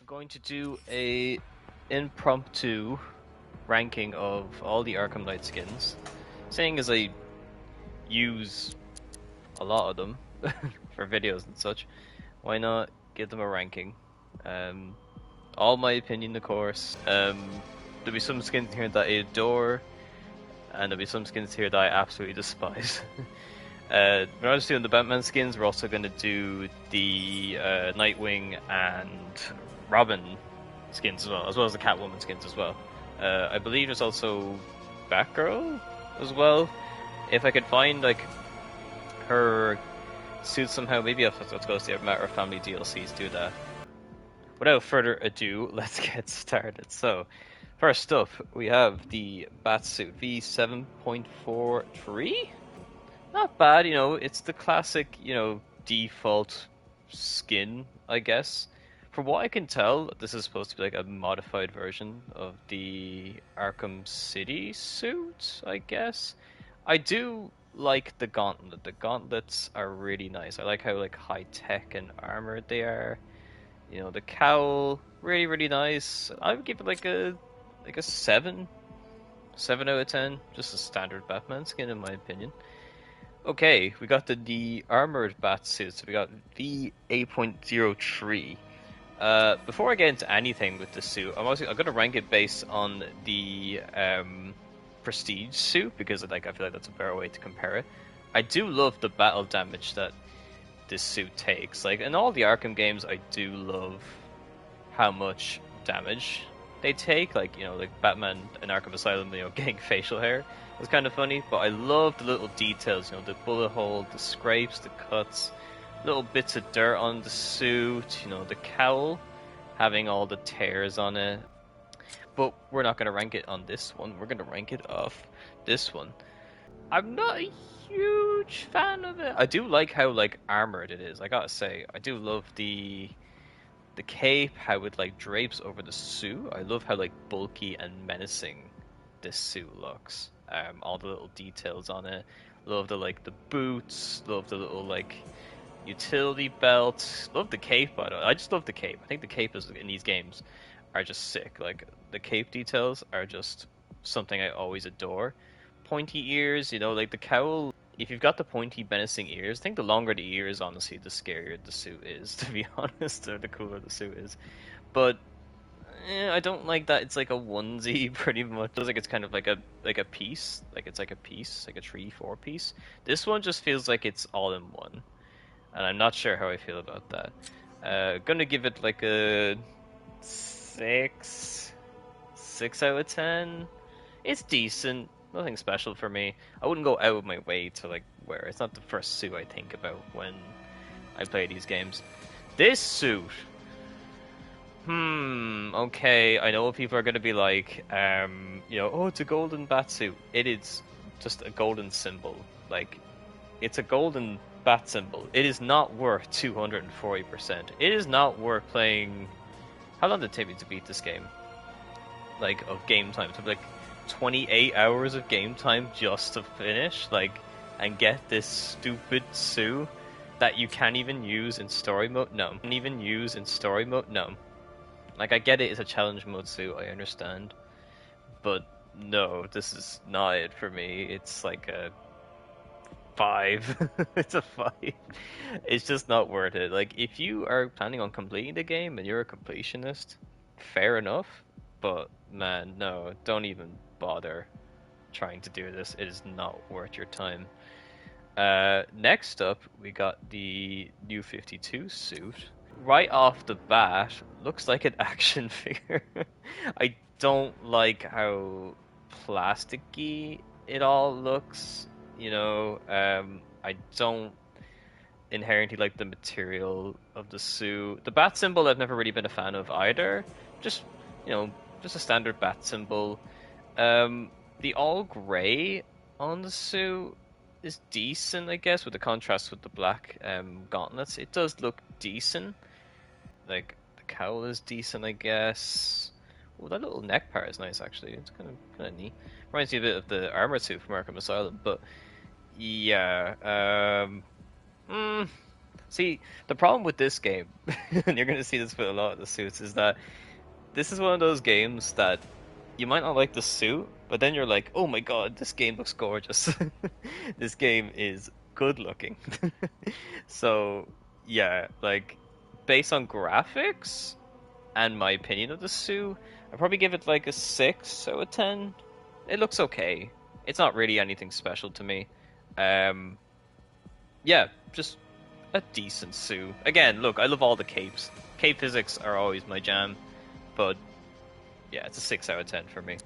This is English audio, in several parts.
I'm going to do a impromptu ranking of all the Arkham Knight skins. Seeing as I use a lot of them for videos and such, why not give them a ranking? Um, all my opinion, of course. There'll be some skins here that I adore, and there'll be some skins here that I absolutely despise. We're not just doing the Batman skins, we're also going to do the Nightwing and Robin skins as well as the Catwoman skins as well. I believe there's also Batgirl as well. If I could find like her suit somehow, maybe I'll have to go see a Matter of Family DLCs do that. Without further ado, let's get started. So, first up, we have the Batsuit V7.43. Not bad, it's the classic, default skin, I guess. From what I can tell, this is supposed to be like a modified version of the Arkham City suit, I guess. I do like the gauntlet. The gauntlets are really nice. I like how like high tech and armored they are. The cowl, really, really nice. I would give it like a 7 out of 10. Just a standard Batman skin in my opinion. Okay, we got the armored bat suits. We got V8.03. Before I get into anything with the suit, I'm gonna rank it based on the prestige suit because I feel like that's a better way to compare it. I do love the battle damage that this suit takes. Like in all the Arkham games, I do love how much damage they take. Like Batman in Arkham Asylum, getting facial hair. It's kind of funny, but I love the little details, the bullet hole, the scrapes, the cuts, little bits of dirt on the suit, the cowl having all the tears on it. But we're not going to rank it on this one, we're going to rank it off this one. I'm not a huge fan of it. I do like how armored it is, I gotta say. I do love the cape, how it drapes over the suit. I love how bulky and menacing this suit looks. All the little details on it. Love the boots. Love the little utility belt. Love the cape. By the way, I just love the cape. I think the cape in these games are just sick. The cape details are just something I always adore. Pointy ears. The cowl. If you've got the pointy menacing ears, I think the longer the ears, honestly, the scarier the suit is. To be honest, or the cooler the suit is. But I don't like that it's like a onesie pretty much. It feels like it's kind of like a piece. It's like a piece, like a 3-4 piece. This one just feels like it's all in one. And I'm not sure how I feel about that. Gonna give it like a 6 out of 10. It's decent. Nothing special for me. I wouldn't go out of my way to wear it. It's not the first suit I think about when I play these games. This suit. Okay, I know people are going to be like, oh, it's a golden bat suit. It is just a golden symbol. It's a golden bat symbol. It is not worth 240%. It is not worth playing... How long did it take me to beat this game? Of game time. So, 28 hours of game time just to finish, and get this stupid suit that you can't even use in story mode? No. Can't even use in story mode? No. I get it, it's a challenge mode suit, I understand. But no, this is not it for me. It's like a 5. It's a 5. It's just not worth it. If you are planning on completing the game and you're a completionist, fair enough. But man, no, don't even bother trying to do this. It is not worth your time. Next up, we got the New 52 suit. Right off the bat, looks like an action figure. I don't like how plasticky it all looks. I don't inherently like the material of the suit. The bat symbol I've never really been a fan of either. Just a standard bat symbol. The all gray on the suit is decent, I guess, with the contrast with the black gauntlets. It does look decent. The cowl is decent, I guess. Oh, that little neck part is nice, actually. It's kind of neat. Reminds me a bit of the armor suit from Arkham Asylum, but yeah. See, the problem with this game, and you're going to see this with a lot of the suits, is that this is one of those games that you might not like the suit, but then you're like, oh my god, this game looks gorgeous. This game is good looking. So, yeah, like, based on graphics and my opinion of the suit, I'd probably give it like a 6 out of 10. It looks okay. It's not really anything special to me. Yeah, just a decent suit. Again, look, I love all the capes. Cape physics are always my jam, but yeah, it's a 6 out of 10 for me.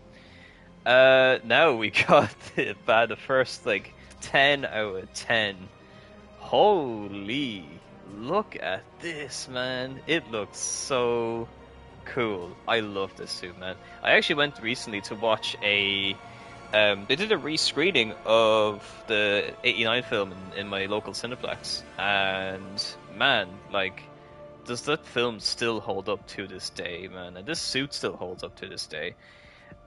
Now we got the first like 10 out of 10. Holy, look at this, man. It looks so cool. I love this suit, man. I actually went recently to watch a they did a re-screening of the '89 film in my local Cineplex, and man, like, does that film still hold up to this day, man? And this suit still holds up to this day.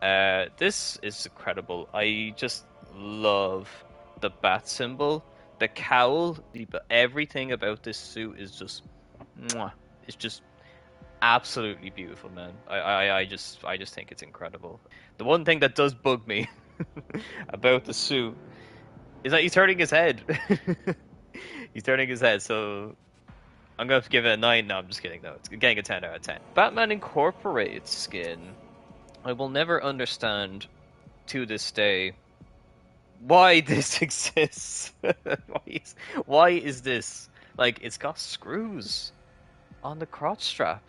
This is incredible. I just love the bat symbol, the cowl, everything about this suit is just, mwah, it's just absolutely beautiful, man. I just think it's incredible. The one thing that does bug me about the suit is that he's turning his head. He's turning his head, so I'm gonna have to give it a 9. No, I'm just kidding. No, it's getting a 10 out of 10. Batman Incorporated skin. I will never understand to this day why this exists. Why is this? Like, it's got screws on the crotch strap.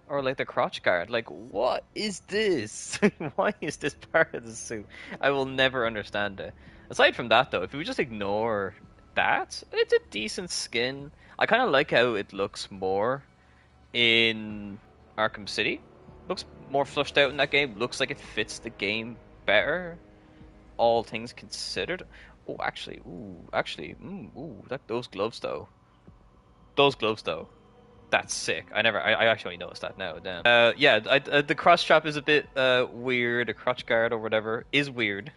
Or like the crotch guard. Like, what is this? Why is this part of the suit? I will never understand it. Aside from that, though, if we just ignore that, it's a decent skin. I kind of like how it looks more in Arkham City. Looks more flushed out in that game. Looks like it fits the game better, all things considered. Oh, actually, those gloves though. That's sick. I actually noticed that now. Damn. Yeah, the cross strap is a bit weird. A crotch guard or whatever is weird,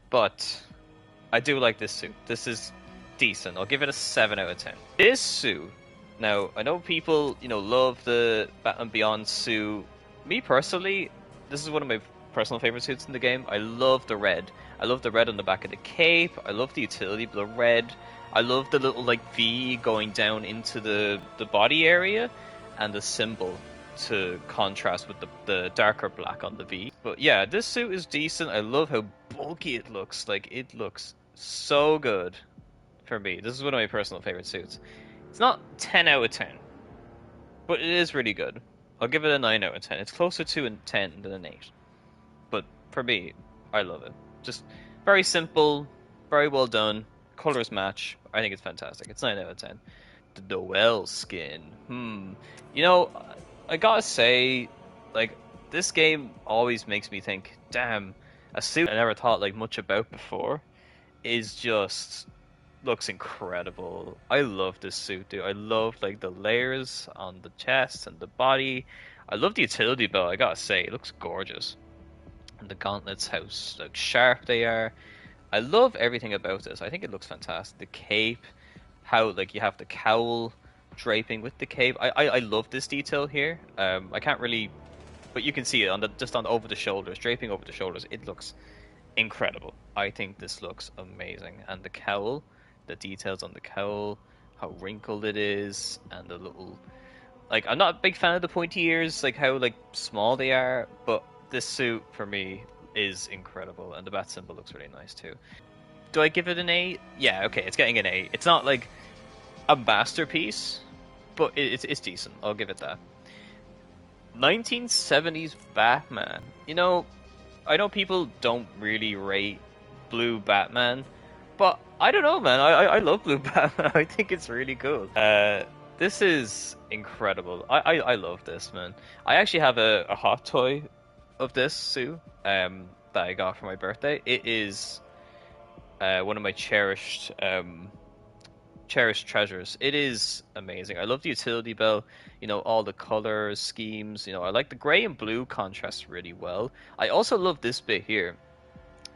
but I do like this suit. This is decent. I'll give it a 7 out of 10. This suit. Now, I know people, love the Batman Beyond suit. Me personally, this is one of my personal favorite suits in the game. I love the red. I love the red on the back of the cape. I love the utility, the red. I love the little like V going down into the body area, and the symbol to contrast with the darker black on the V. But yeah, this suit is decent. I love how bulky it looks. Like, it looks so good for me. This is one of my personal favorite suits. It's not 10 out of 10, but it is really good. I'll give it a 9 out of 10. It's closer to a 10 than an 8. But for me, I love it. Just very simple, very well done. Colors match. I think it's fantastic. It's 9 out of 10. The Noel skin. I gotta say, like, this game always makes me think, damn, a suit I never thought like much about before is just looks incredible. I love this suit, dude. I love like the layers on the chest and the body. I love the utility belt, I gotta say. It looks gorgeous. And the gauntlets, how like sharp they are. I love everything about this. I think it looks fantastic. The cape, how like you have the cowl draping with the cape. I love this detail here. I can't really, but you can see it on over the shoulders, draping over the shoulders. It looks incredible. I think this looks amazing. And the cowl, the details on the cowl, how wrinkled it is, and the little, like, I'm not a big fan of the pointy ears, like how like small they are, but this suit for me is incredible, and the bat symbol looks really nice too. Do I give it an 8? Yeah, okay, it's getting an 8. It's not like a masterpiece, but it's decent. I'll give it that. 1970s Batman. I know people don't really rate Blue Batman, but I don't know, man. I love Blue Batman. I think it's really cool. This is incredible. I love this, man. I actually have a hot toy of this suit that I got for my birthday. It is one of my cherished treasures. It is amazing. I love the utility belt, all the colors, schemes. I like the gray and blue contrast really well. I also love this bit here,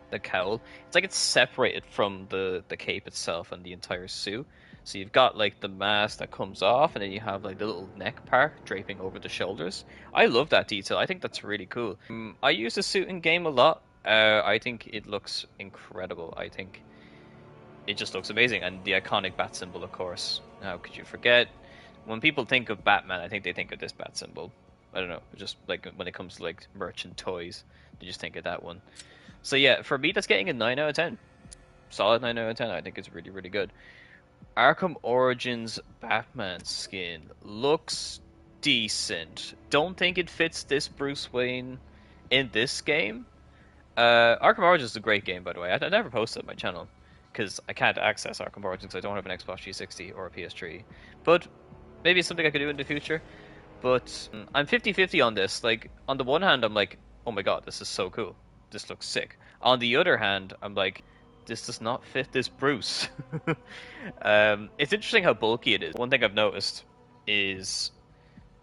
the cowl. It's like it's separated from the cape itself and the entire suit. So you've got like the mask that comes off, and then you have like the little neck part draping over the shoulders. I love that detail. I think that's really cool. I use the suit in game a lot. I think it looks incredible. I think it just looks amazing, and the iconic bat symbol, of course. How could you forget? When people think of Batman, I think they think of this bat symbol. I don't know, just like when it comes to like merch and toys, they just think of that one. So yeah, for me, that's getting a 9 out of 10. Solid 9 out of 10. I think it's really, really good. Arkham Origins Batman skin looks decent. Don't think it fits this Bruce Wayne in this game. Arkham Origins is a great game, by the way. I never posted on my channel because I can't access Arkham Origins. I don't have an Xbox 360 or a PS3. But maybe it's something I could do in the future. But I'm 50-50 on this. Like, on the one hand, I'm like, oh my god, this is so cool. This looks sick. On the other hand, I'm like, this does not fit this Bruce. It's interesting how bulky it is. One thing I've noticed is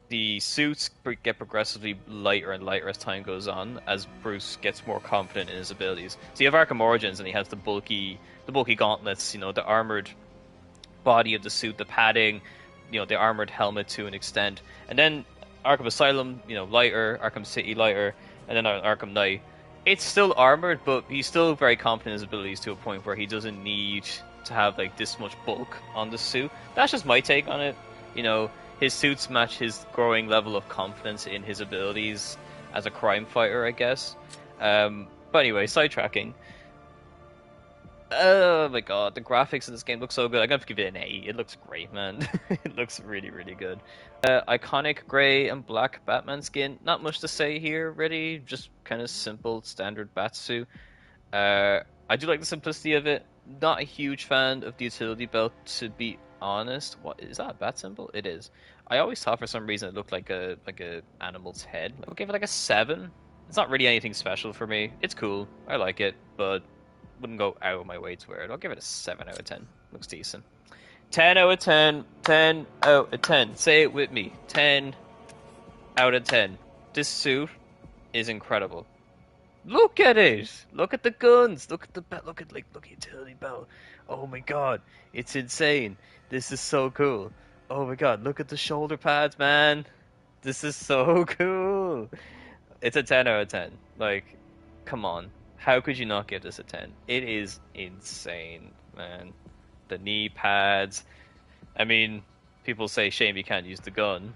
the suits get progressively lighter and lighter as time goes on, as Bruce gets more confident in his abilities. So you have Arkham Origins, and he has the bulky gauntlets, you know, the armored body of the suit, the padding, you know, the armored helmet to an extent. And then Arkham Asylum, you know, lighter, Arkham City lighter, and then Arkham Knight. It's still armored, but he's still very confident in his abilities to a point where he doesn't need to have like this much bulk on the suit. That's just my take on it. You know, his suits match his growing level of confidence in his abilities as a crime fighter, I guess. But anyway, sidetracking. Oh my god, the graphics in this game look so good. I'm gonna give it an 8. It looks great, man. It looks really, really good. Iconic grey and black Batman skin. Not much to say here, really. Just kind of simple, standard Batsuit. I do like the simplicity of it. Not a huge fan of the utility belt, to be honest. What is that, a bat symbol? It is. I always thought for some reason it looked like a animal's head. I'll give it like a 7. It's not really anything special for me. It's cool. I like it, but wouldn't go out of my way to wear it. I'll give it a 7 out of 10. Looks decent. 10 out of 10. 10 out of 10. Say it with me. 10 out of 10. This suit is incredible. Look at it. Look at the guns. Look at the belt. Look at utility belt. Oh my god, it's insane. This is so cool. Oh my god, look at the shoulder pads, man. This is so cool. It's a 10 out of 10. Like, come on. How could you not give this a 10? It is insane, man. The knee pads. I mean, people say shame you can't use the gun.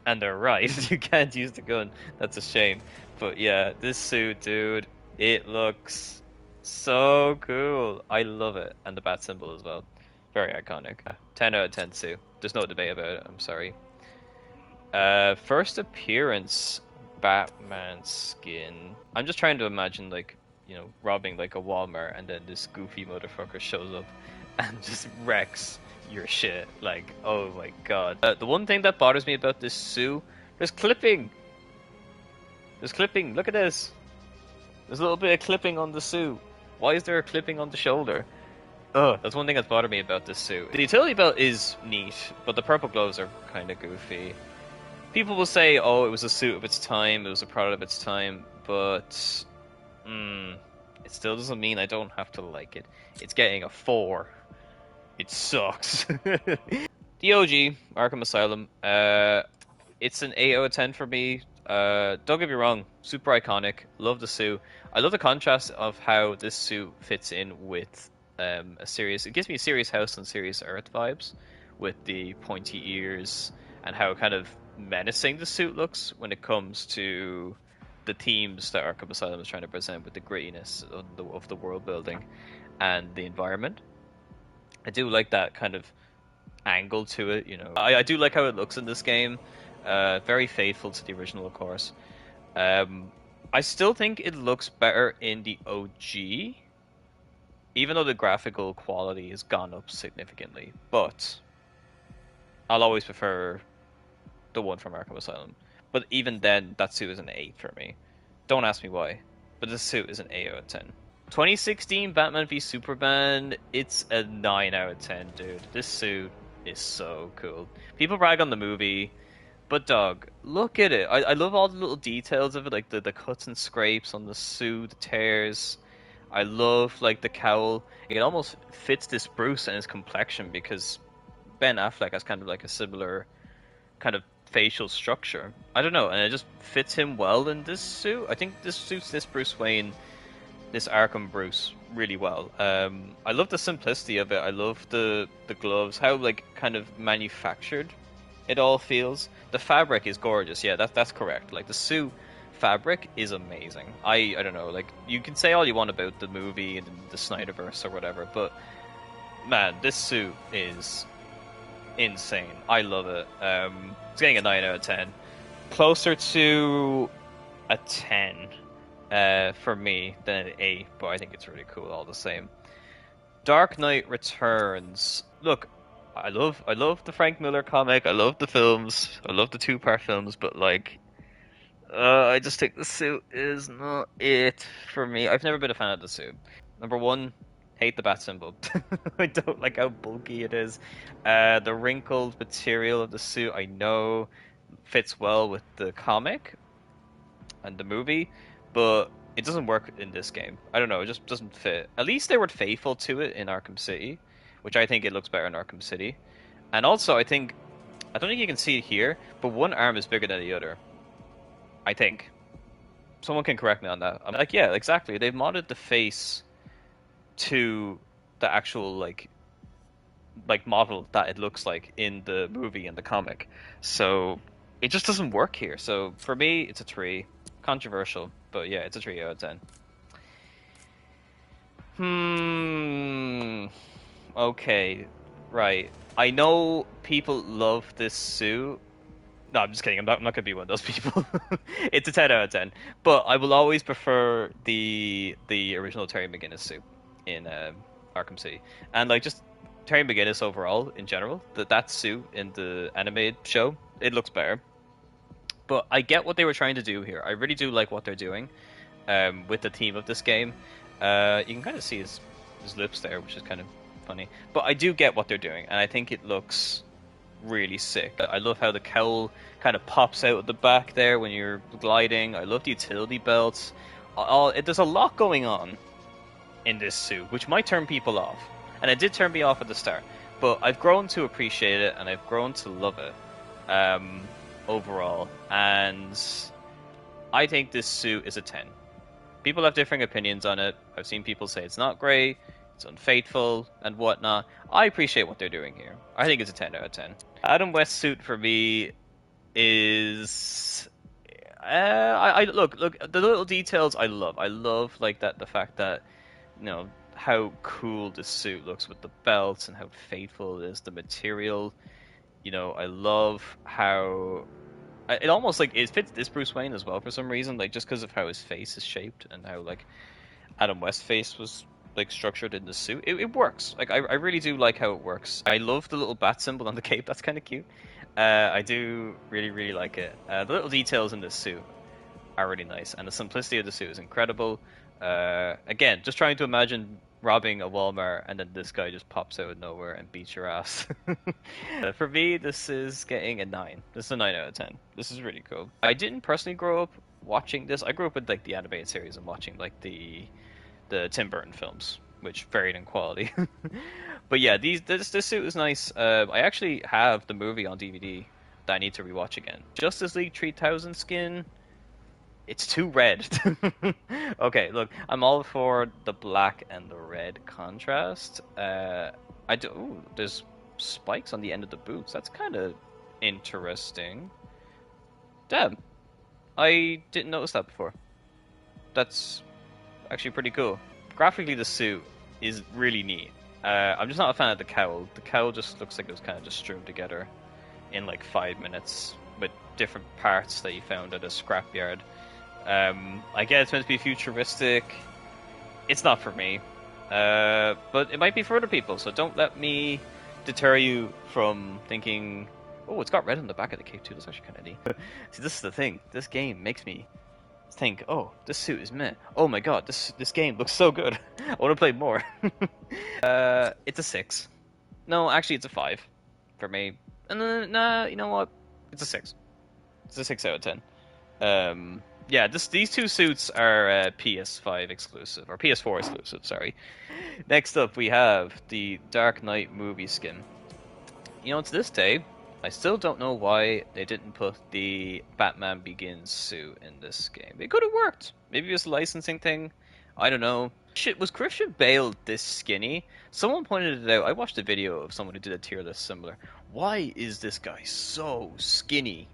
And they're right. You can't use the gun. That's a shame. But yeah, this suit, dude, it looks so cool. I love it. And the bat symbol as well. Very iconic. 10 out of 10 suit. There's no debate about it. I'm sorry. First appearance Batman skin. I'm just trying to imagine, like, you know, robbing like a Walmart, and then this goofy motherfucker shows up and just wrecks your shit. Like, oh my god. The one thing that bothers me about this suit, there's clipping. There's clipping. Look at this. There's a little bit of clipping on the suit. Why is there a clipping on the shoulder? Ugh, that's one thing that's bothered me about this suit. The utility belt is neat, but the purple gloves are kind of goofy. People will say, oh, it was a suit of its time, it was a product of its time, but it still doesn't mean I don't have to like it. It's getting a 4. It sucks. The OG, Arkham Asylum, it's an 8 out of 10 for me. Don't get me wrong, super iconic, love the suit. I love the contrast of how this suit fits in with it gives me Serious House and Serious Earth vibes, with the pointy ears and how kind of menacing the suit looks when it comes to the themes that Arkham Asylum is trying to present, with the grittiness of the world building and the environment. I do like that kind of angle to it, you know. I do like how it looks in this game. Very faithful to the original, of course. I still think it looks better in the OG, even though the graphical quality has gone up significantly. But I'll always prefer the one from Arkham Asylum. But even then, that suit is an 8 for me. Don't ask me why, but this suit is an 8 out of 10. 2016 Batman v Superman, it's a 9 out of 10, dude. This suit is so cool. People brag on the movie, but dog, look at it. I love all the little details of it, like the cuts and scrapes on the suit, the tears. I love like the cowl. It almost fits this Bruce and his complexion because Ben Affleck has kind of like a similar kind of facial structure. I don't know, and it just fits him well in this suit. I think this suits this Bruce Wayne, this Arkham Bruce really well. I love the simplicity of it. I love the gloves, how like kind of manufactured it all feels. The fabric is gorgeous. Yeah, that's correct. Like the suit fabric is amazing. I don't know. Like you can say all you want about the movie and the Snyderverse or whatever, but man, this suit is insane. I love it. It's getting a 9 out of 10. Closer to a 10 for me than an 8, but I think it's really cool all the same. Dark Knight Returns. Look, I love the Frank Miller comic. I love the films. I love the two-part films, but like I just think the suit is not it for me. I've never been a fan of the suit. Number one, hate the bat symbol. I don't like how bulky it is. The wrinkled material of the suit, I know, fits well with the comic and the movie, but it doesn't work in this game. I don't know, it just doesn't fit. At least they were faithful to it in Arkham City, which I think it looks better in Arkham City. And also, I don't think you can see it here, but one arm is bigger than the other. I think. Someone can correct me on that. I'm like, yeah, exactly. They've modded the face to the actual like model that it looks like in the movie and the comic. So it just doesn't work here. So for me, it's a 3. Controversial, but yeah, it's a 3 out of 10. Okay, right. I know people love this suit. No, I'm just kidding. I'm not gonna be one of those people. It's a 10 out of 10. But I will always prefer the original Terry McGinnis suit in Arkham City, and like just Terry McGinnis overall in general. That suit in the animated show, it looks better. But I get what they were trying to do here. I really do like what they're doing with the theme of this game. You can kind of see his lips there, which is kind of funny. But I do get what they're doing, and I think it looks really sick. I love how the cowl kind of pops out at the back there when you're gliding. I love the utility belts. There's a lot going on in this suit, which might turn people off. And it did turn me off at the start. But I've grown to appreciate it, and I've grown to love it overall. And I think this suit is a 10. People have differing opinions on it. I've seen people say it's not great, it's unfaithful, and whatnot. I appreciate what they're doing here. I think it's a 10 out of 10. Adam West's suit for me is... look, the little details I love. I love like that, the fact that, you know, how cool this suit looks with the belts and how faithful it is, the material. You know, I love how it almost like it fits this Bruce Wayne as well for some reason, like just because of how his face is shaped and how like Adam West's face was like structured in the suit. It works. Like I really do like how it works. I love the little bat symbol on the cape. That's kind of cute. I do really like it. The little details in this suit are really nice, and the simplicity of the suit is incredible. Again, just trying to imagine robbing a Walmart and then this guy just pops out of nowhere and beats your ass. For me, this is getting a 9. This is a 9 out of 10. This is really cool. I didn't personally grow up watching this. I grew up with like the animated series and watching like the Tim Burton films, which varied in quality. But yeah, this suit is nice. I actually have the movie on DVD that I need to rewatch again. Justice League 3000 skin. It's too red. Okay, look, I'm all for the black and the red contrast. Ooh, there's spikes on the end of the boots. That's kind of interesting. Damn, I didn't notice that before. That's actually pretty cool. Graphically, the suit is really neat. I'm just not a fan of the cowl. The cowl just looks like it was kind of just strewn together in like 5 minutes with different parts that you found at a scrapyard. I guess it's meant to be futuristic. It's not for me. But it might be for other people, so don't let me deter you from thinking, oh, it's got red on the back of the cape too. That's actually kind of neat. See, this is the thing. This game makes me think, oh, this suit is meh. Oh my god, this game looks so good. I want to play more. It's a 6. No, actually, it's a 5 for me. And nah, you know what? It's a 6. It's a 6 out of 10. Yeah, these two suits are PS5 exclusive, or PS4 exclusive, sorry. Next up, we have the Dark Knight movie skin. You know, to this day, I still don't know why they didn't put the Batman Begins suit in this game. It could have worked. Maybe it was a licensing thing. I don't know. Shit, was Christian Bale this skinny? Someone pointed it out. I watched a video of someone who did a tier list similar. Why is this guy so skinny?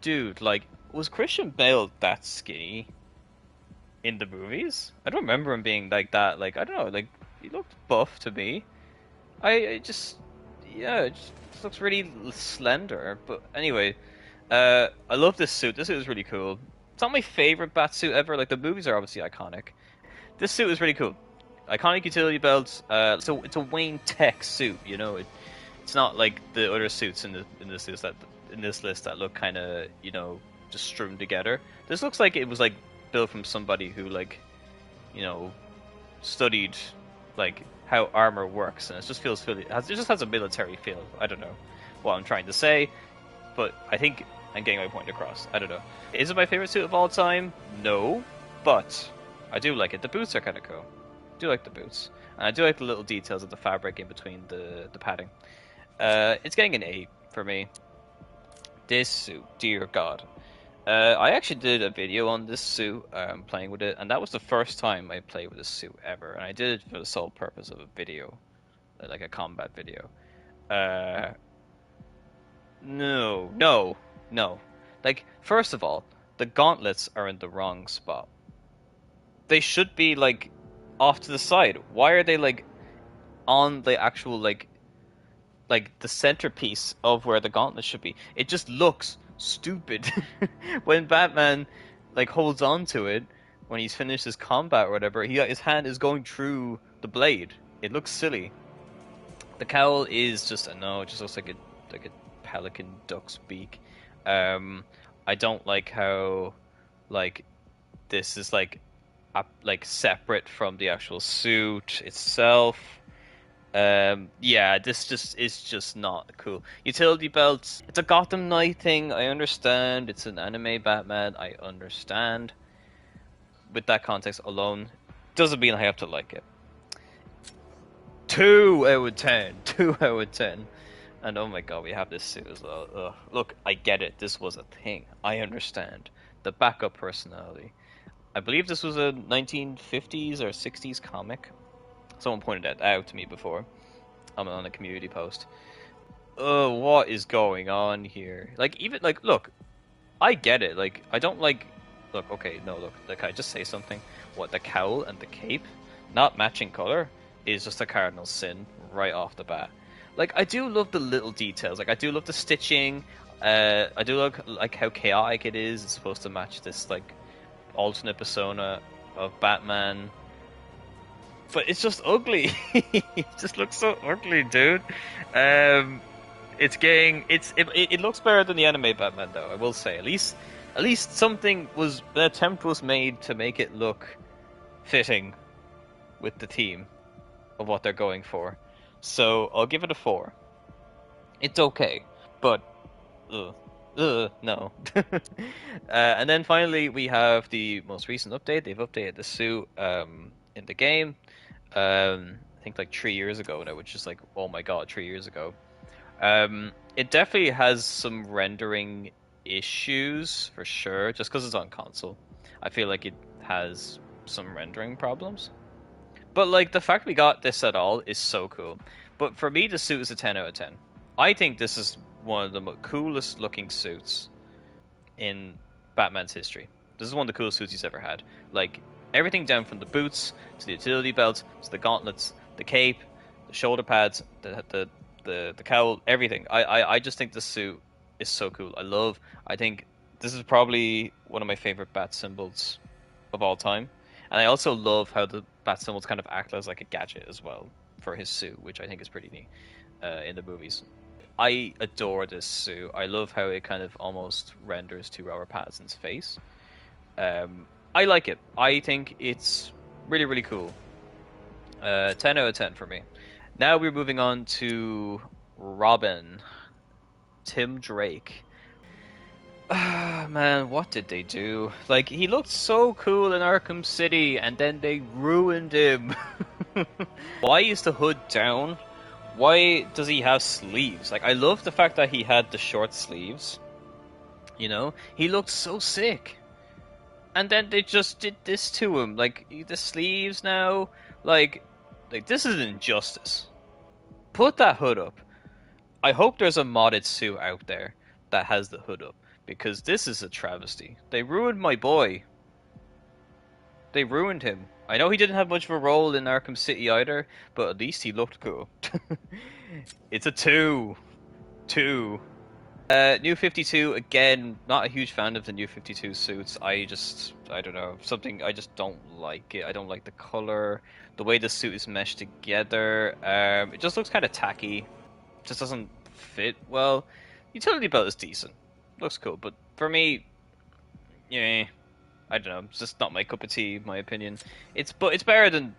Dude, like, was Christian Bale that skinny in the movies? I don't remember him being like that. Like, I don't know. Like, he looked buff to me. I just, yeah, it just looks really slender. But anyway, I love this suit. This suit is really cool. It's not my favorite bat suit ever. Like, the movies are obviously iconic. This suit is really cool. Iconic utility belt. So it's a Wayne Tech suit. You know, it's not like the other suits in this list that look kind of, you know, just strewn together. This looks like it was like built from somebody who, like, you know, studied like how armor works, and it just feels it just has a military feel. I don't know what I'm trying to say, but I think I'm getting my point across. I don't know. Is it my favorite suit of all time? No, but I do like it. The boots are kind of cool. I do like the boots, and I do like the little details of the fabric in between the padding. It's getting an 8 for me. This suit, dear God. I actually did a video on this suit, playing with it, and that was the first time I played with this suit ever, and I did it for the sole purpose of a video, like a combat video. No. Like, first of all, the gauntlets are in the wrong spot. They should be, like, off to the side. Why are they, like, on the actual, like the centerpiece of where the gauntlet should be? It just looks stupid when Batman, like, holds on to it when he's finished his combat or whatever. His hand is going through the blade. It looks silly. The cowl is just, I know, it just looks like a pelican duck's beak. I don't like how, like, this is like separate from the actual suit itself. Yeah, this just is just not cool. Utility belts. It's a Gotham Knight thing. I understand. It's an anime Batman. I understand. With that context alone, doesn't mean I have to like it. 2 out of 10. 2 out of 10. And oh my god, we have this suit as well. Ugh. Look, I get it. This was a thing. I understand. The backup personality. I believe this was a 1950s or 60s comic. Someone pointed that out to me before. I'm on a community post. Oh, what is going on here? Like, even, like, look, I get it. Like, I don't like... Look, okay, no, look, can I just say something? What, the cowl and the cape, not matching color, is just a cardinal sin right off the bat. Like, I do love the little details. Like, I do love the stitching. I do like how chaotic it is. It's supposed to match this, like, alternate persona of Batman. But it's just ugly. It just looks so ugly, dude. It looks better than the anime Batman, though. I will say, at least an attempt was made to make it look fitting with the theme of what they're going for. So I'll give it a 4. It's okay, but no. And then finally we have the most recent update. They've updated the suit in the game. I think like 3 years ago now, which is like, oh my god, 3 years ago. It definitely has some rendering issues for sure, just because it's on console. I feel like it has some rendering problems. But like, the fact we got this at all is so cool. But for me, the suit is a 10 out of 10. I think this is one of the coolest looking suits in Batman's history. This is one of the coolest suits he's ever had. Like, everything down from the boots to the utility belt to the gauntlets, the cape, the shoulder pads, the cowl, everything. I just think the suit is so cool. I think this is probably one of my favorite bat symbols of all time. And I also love how the bat symbols kind of act as like a gadget as well for his suit, which I think is pretty neat in the movies. I adore this suit. I love how it kind of almost renders to Robert Pattinson's face. I like it. I think it's really, really cool. 10 out of 10 for me. Now we're moving on to Robin. Tim Drake. man, what did they do? Like, he looked so cool in Arkham City, and then they ruined him. Why is the hood down? Why does he have sleeves? Like, I love the fact that he had the short sleeves. You know? He looked so sick. And then they just did this to him. Like, the sleeves now. Like this is an injustice. Put that hood up. I hope there's a modded suit out there that has the hood up. Because this is a travesty. They ruined my boy. They ruined him. I know he didn't have much of a role in Arkham City either, but at least he looked cool. It's a 2. 2. New 52, again, not a huge fan of the New 52 suits. I don't know, I just don't like it. I don't like the color, the way the suit is meshed together. It just looks kind of tacky. Just doesn't fit well. Utility belt is decent. Looks cool, but for me, yeah, I don't know. It's just not my cup of tea, in my opinion. It's better than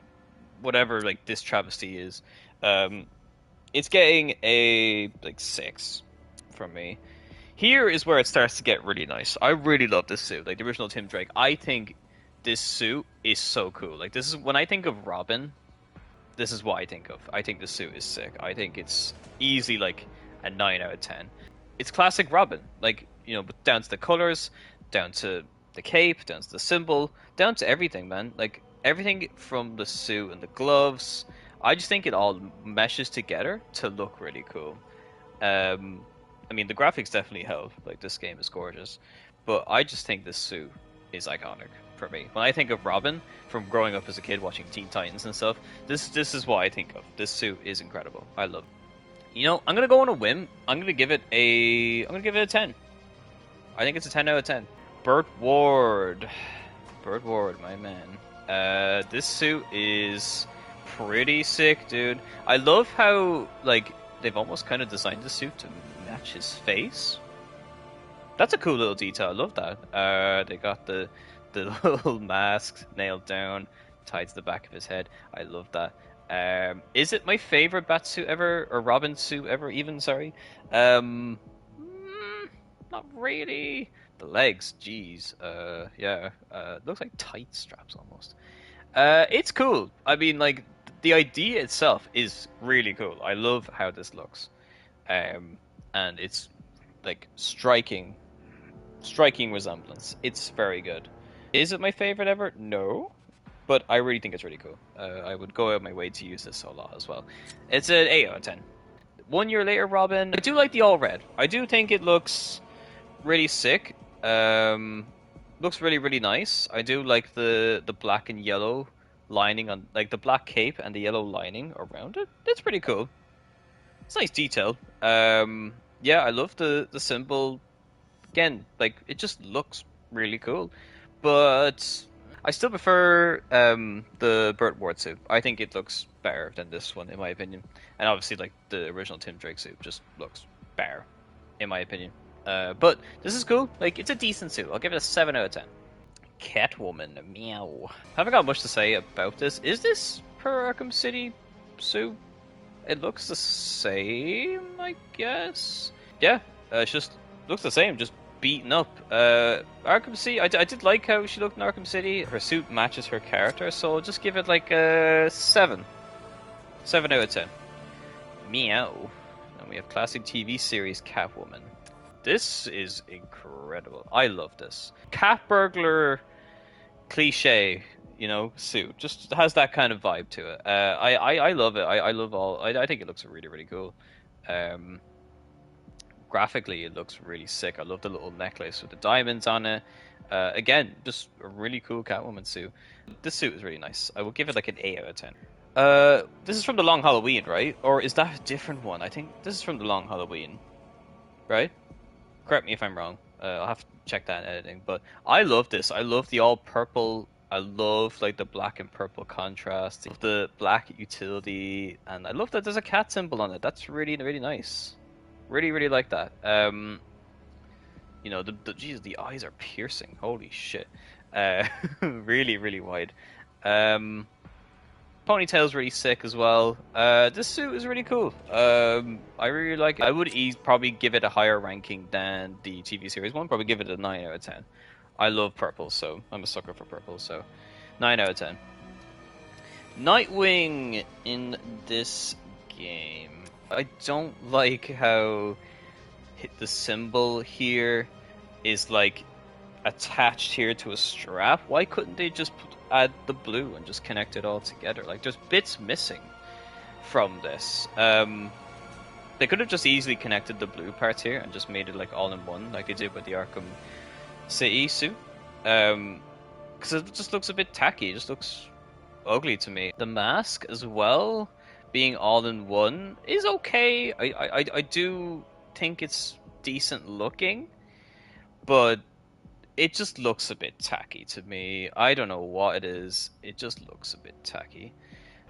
whatever like this travesty is. It's getting a 6 from me. Here is where it starts to get really nice. I really love this suit, like the original Tim Drake. I think this suit is so cool. Like, this is when I think of Robin. This is what I think of. I think the suit is sick. I think it's easily like a 9 out of 10. It's classic Robin, like, you know, down to the colors, down to the cape, down to the symbol, down to everything, man. Like, everything from the suit and the gloves. I just think it all meshes together to look really cool. I mean, the graphics definitely help. Like, this game is gorgeous. But I just think this suit is iconic for me. When I think of Robin, from growing up as a kid watching Teen Titans and stuff, this is what I think of. This suit is incredible. I love it. You know, I'm gonna go on a whim. I'm gonna give it a 10. I think it's a 10 out of 10. Burt Ward, my man. This suit is pretty sick, dude. I love how like they've almost kind of designed the suit to match his face. That's a cool little detail. I love that. They got the little mask nailed down, tied to the back of his head. I love that. Is it my favorite Batsuit ever, or Robin suit ever? Even, sorry. Not really. The legs, jeez. Yeah. Looks like tight straps almost. It's cool. I mean, like, the idea itself is really cool. I love how this looks. And it's like striking resemblance. It's very good. Is it my favorite ever? No. But I really think it's really cool. I would go out of my way to use this a lot as well. It's an 8 out of 10. 1 year later, Robin. I do like the all red. I do think it looks really sick. Looks really, really nice. I do like the black and yellow lining on, like, the black cape and the yellow lining around it. It's pretty cool. It's nice detail. Yeah, I love the symbol. Again, like, it just looks really cool. But I still prefer the Burt Ward suit. I think it looks better than this one, in my opinion. And obviously, like, the original Tim Drake suit just looks better, in my opinion. But this is cool. Like, it's a decent suit. I'll give it a 7 out of 10. Catwoman, meow. Haven't got much to say about this. Is this per Arkham City suit? It looks the same, I guess. Yeah, it just looks the same, just beaten up. Arkham City, I did like how she looked in Arkham City. Her suit matches her character, so I'll just give it like a 7. 7 out of 10. Meow. And we have classic TV series Catwoman. This is incredible. I love this. Cat burglar cliche, you know, suit. Just has that kind of vibe to it. I love it. I love all. I think it looks really, really cool. Graphically, it looks really sick. I love the little necklace with the diamonds on it. Again, just a really cool Catwoman suit. This suit is really nice. I will give it like an 8 out of 10. This is from the Long Halloween, right? Or is that a different one? I think this is from the Long Halloween, right? Correct me if I'm wrong. I'll have to check that in editing. But I love this. I love the all purple. I love like the black and purple contrast. The black utility, and I love that there's a cat symbol on it. That's really, really nice. Really, really like that. You know, geez, the eyes are piercing. Holy shit. Really, really wide. Ponytail's really sick as well. This suit is really cool. I really like it. I would probably give it a higher ranking than the TV series one. Probably give it a 9 out of 10. I love purple, so I'm a sucker for purple, so 9 out of 10. Nightwing in this game. I don't like how the symbol here is like attached here to a strap. Why couldn't they just add the blue and just connect it all together? Like, there's bits missing from this. They could have just easily connected the blue parts here and just made it like all in one, like they did with the Arkham City suit. Because it just looks a bit tacky. It just looks ugly to me. The mask as well, being all in one, is okay. I do think it's decent looking, but it just looks a bit tacky to me. I don't know what it is. It just looks a bit tacky.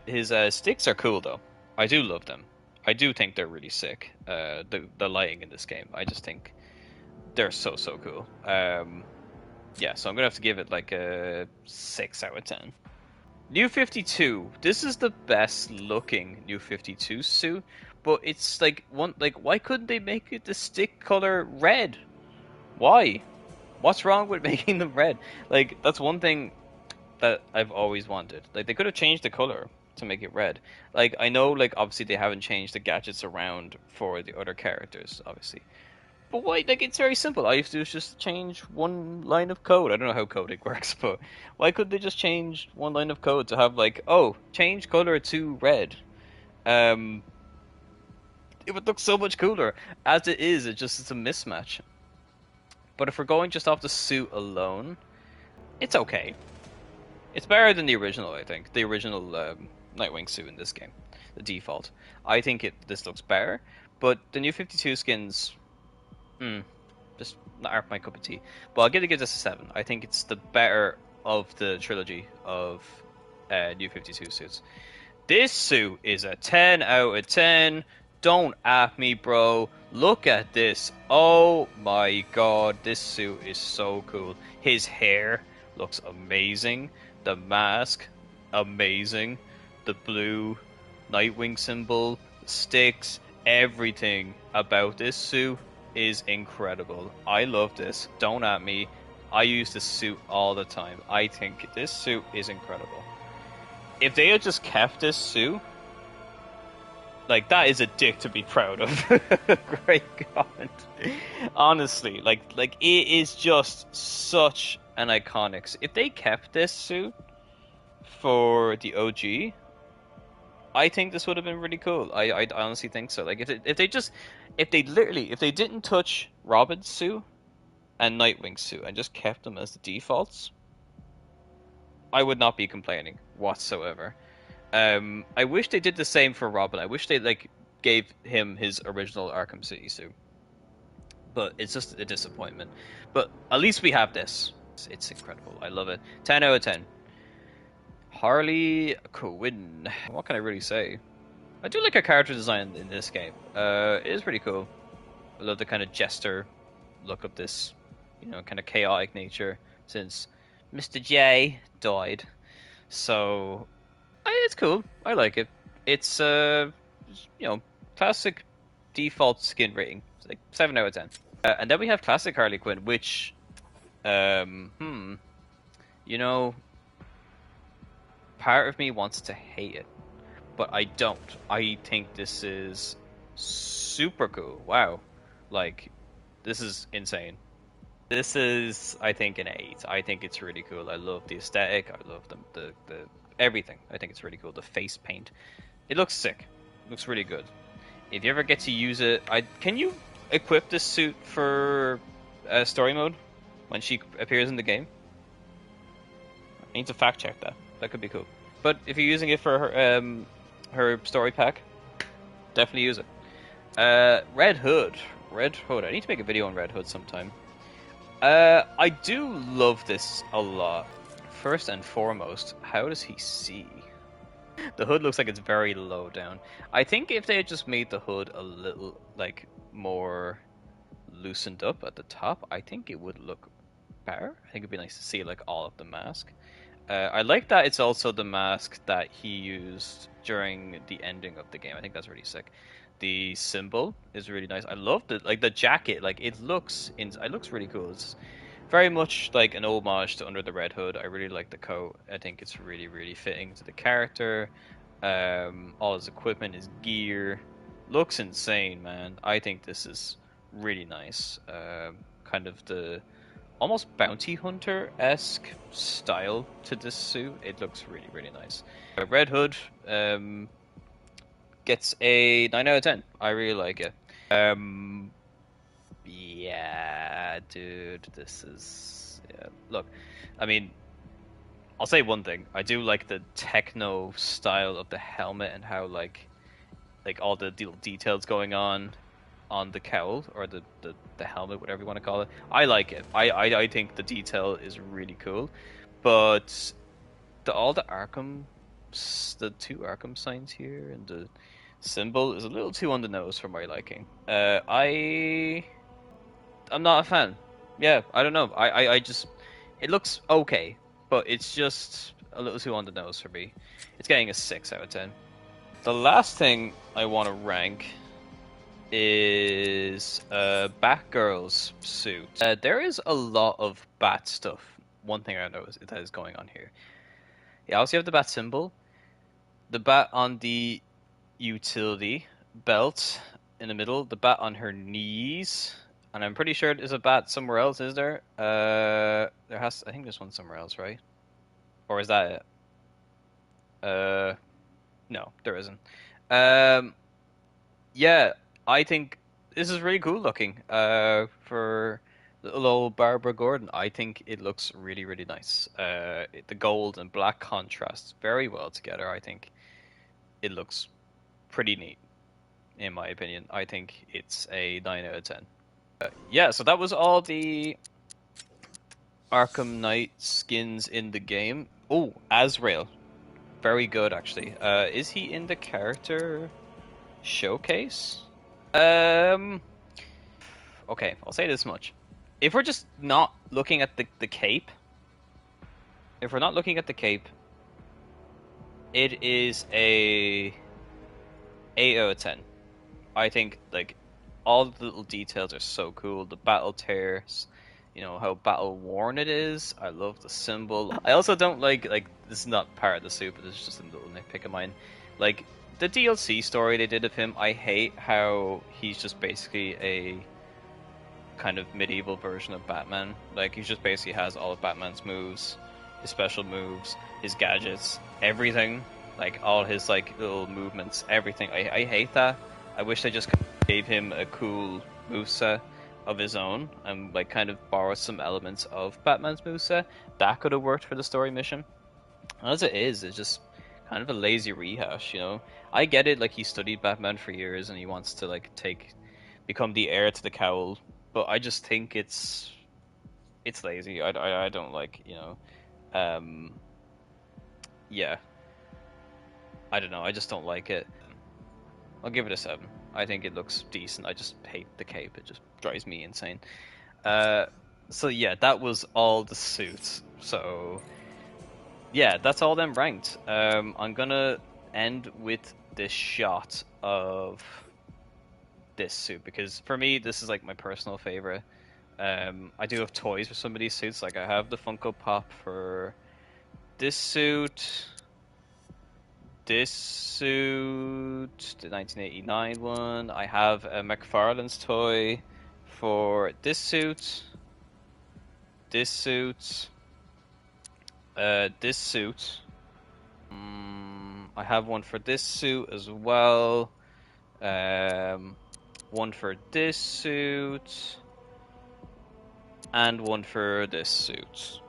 His sticks are cool though. I do love them. I do think they're really sick. The lighting in this game, I just think they're so cool. Yeah, so I'm gonna have to give it like a 6 out of 10. New 52. This is the best looking New 52 suit, but it's like why couldn't they make it the stick color red? Why? What's wrong with making them red? Like, that's one thing that I've always wanted. Like, they could have changed the color to make it red. Like, I know, like, obviously they haven't changed the gadgets around for the other characters, obviously. But why? Like, it's very simple. All you have to do is just change one line of code. I don't know how coding works, but why couldn't they just change one line of code to have, like, oh, change color to red? It would look so much cooler. As it is, it's a mismatch. But if we're going just off the suit alone, it's okay. It's better than the original, I think. The original Nightwing suit in this game. The default. I think this looks better. But the new 52 skins, just aren't my cup of tea. But I'll give this a 7. I think it's the better of the trilogy of new 52 suits. This suit is a 10 out of 10. Don't at me, bro. Look at this. Oh my god, this suit is so cool. His hair looks amazing. The mask, amazing. The blue Nightwing symbol, sticks, everything about this suit is incredible. I love this. Don't at me. I use this suit all the time. I think this suit is incredible. If they had just kept this suit, like, that is a dick to be proud of. Great God. Honestly, like it is just such an iconic. If they kept this suit for the OG, I think this would have been really cool. I honestly think so. Like, if they didn't touch Robin's suit and Nightwing's suit and just kept them as the defaults, I would not be complaining whatsoever. I wish they did the same for Robin. I wish they gave him his original Arkham City suit. But it's just a disappointment. But at least we have this. It's incredible. I love it. 10 out of 10. Harley Quinn. What can I really say? I do like her character design in this game. It is pretty cool. I love the kind of jester look of this, kind of chaotic nature since Mr. J died. So it's cool. I like it. It's classic default skin rating. It's like 7 out of 10. And then we have classic Harley Quinn, which part of me wants to hate it, but I don't. I think this is super cool. Wow. Like, this is insane. This is, I think, an 8. I think it's really cool. I love the aesthetic. I love the everything. I think it's really cool. The face paint. It looks sick. It looks really good. If you ever get to use it, can you equip this suit for story mode when she appears in the game? I need to fact check that. That could be cool. But if you're using it for her story pack, definitely use it. Red Hood. Red Hood. I need to make a video on Red Hood sometime. I do love this a lot. First and foremost, how does he see? The hood looks like it's very low down. I think if they had just made the hood a little, more loosened up at the top, I think it would look better. I think it'd be nice to see, all of the mask. I like that it's also the mask that he used during the ending of the game. I think that's really sick. The symbol is really nice. I love the jacket. Like it looks really cool. It's very much like an homage to Under the Red Hood. I really like the coat. I think it's really, really fitting to the character. All his equipment, his gear, looks insane, man. I think this is really nice. Kind of the almost bounty hunter-esque style to this suit. It looks really, really nice. Red Hood gets a 9 out of 10. I really like it. Yeah, dude, this is... Yeah. Look, I mean, I'll say one thing. I do like the techno style of the helmet and how, like all the little details going on the cowl or the helmet, whatever you want to call it. I like it. I think the detail is really cool, but all the two Arkham signs here and the symbol is a little too on the nose for my liking. I'm not a fan. Yeah, I don't know. I just it looks okay, but it's just a little too on the nose for me. It's getting a 6 out of 10. The last thing I want to rank is Batgirl's suit. There is a lot of Bat stuff. One thing I noticed that is going on here. Yeah, obviously you have the Bat symbol, the Bat on the utility belt in the middle, the Bat on her knees, and I'm pretty sure there's a Bat somewhere else. Is there? I think there's one somewhere else, right? Or is that it? No, there isn't. Yeah. I think this is really cool looking for little old Barbara Gordon. I think it looks really, really nice. The gold and black contrasts very well together. I think it looks pretty neat, in my opinion. I think it's a 9 out of 10. Yeah, so that was all the Arkham Knight skins in the game. Oh, Azrael. Very good, actually. Is he in the character showcase? Okay, I'll say this much. If we're just not looking at the cape, if we're not looking at the cape, it is a 8 out of 10. I think, like, all the little details are so cool. The battle tears, you know, how battle worn it is. I love the symbol. I also don't like this is not part of the suit, but it's just a little nitpick of mine. Like, the DLC story they did of him, I hate how he's just basically a kind of medieval version of Batman. Like, he just basically has all of Batman's moves, his special moves, his gadgets, everything. Like, all his, like, little movements, everything. I hate that. I wish they just gave him a cool moveset of his own and, like, kind of borrow some elements of Batman's moveset. That could have worked for the story mission. As it is, it's just kind of a lazy rehash, you know? I get it, like, he studied Batman for years and he wants to, like, become the heir to the cowl, but I just think it's lazy. I don't like, you know, yeah. I don't know, I just don't like it. I'll give it a 7. I think it looks decent. I just hate the cape. It just drives me insane. So yeah, that was all the suits. So yeah, that's all them ranked. I'm gonna end with this shot of this suit because for me this is like my personal favorite. I do have toys for some of these suits. Like I have the Funko Pop for this suit, the 1989 one. I have a McFarlane's toy for this suit, this suit, this suit. I have one for this suit as well. One for this suit, and one for this suit.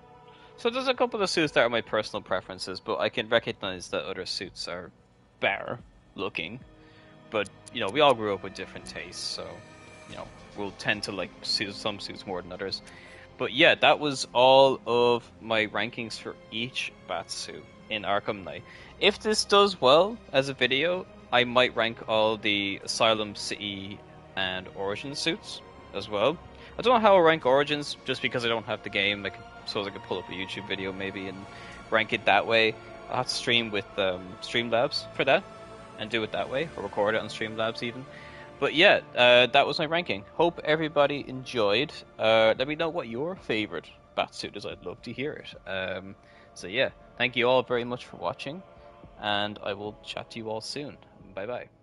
So there's a couple of suits that are my personal preferences, but I can recognize that other suits are better looking. But, you know, we all grew up with different tastes, so, you know, we'll tend to like some suits more than others. But yeah, that was all of my rankings for each Batsuit in Arkham Knight. If this does well as a video, I might rank all the Asylum, City, and Origin suits as well. I don't know how I'll rank Origins, just because I don't have the game. I suppose I could pull up a YouTube video maybe and rank it that way. I'll have to stream with Streamlabs for that, and do it that way, or record it on Streamlabs even. But yeah, that was my ranking. Hope everybody enjoyed. Let me know what your favorite Batsuit is. I'd love to hear it. So yeah, thank you all very much for watching, and I will chat to you all soon. Bye bye.